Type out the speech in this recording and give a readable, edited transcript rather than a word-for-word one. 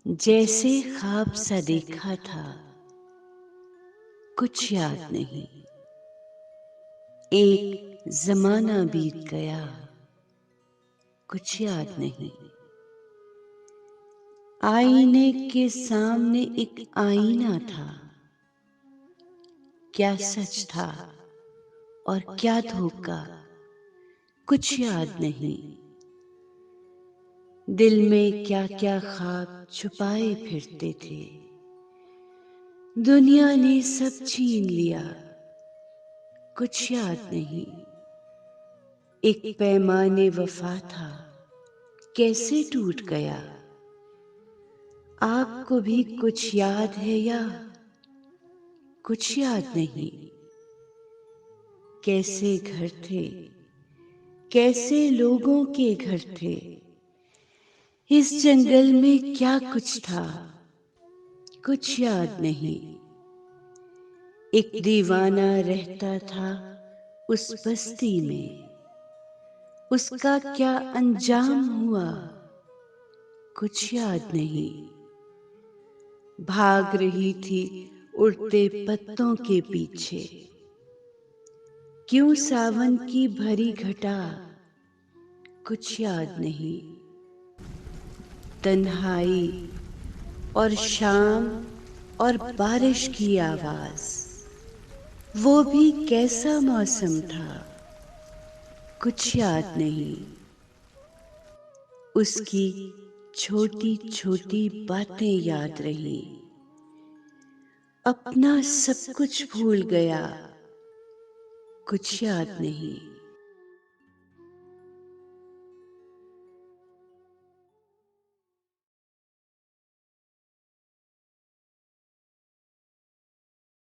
जैसे ख्वाब सा देखा था, कुछ याद नहीं। एक जमाना बीत गया, कुछ याद नहीं। आईने के सामने एक आईना था, क्या सच था और क्या धोखा, कुछ याद नहीं। दिल में क्या क्या ख्वाब छुपाए फिरते थे, दुनिया ने सब छीन लिया, कुछ याद नहीं। एक पैमाने वफा था, कैसे टूट गया। आपको भी कुछ याद है या कुछ याद नहीं। कैसे घर थे, कैसे लोगों के घर थे, इस जंगल में क्या कुछ था, कुछ याद नहीं। एक दीवाना रहता था उस बस्ती में, उसका क्या अंजाम हुआ, कुछ याद नहीं। भाग रही थी उड़ते पत्तों के पीछे, क्यों सावन की भरी घटा, कुछ याद नहीं। तन्हाई और शाम और बारिश की आवाज, वो भी कैसा मौसम था, कुछ याद नहीं। उसकी छोटी छोटी बातें याद रही, अपना सब कुछ भूल गया, कुछ याद नहीं।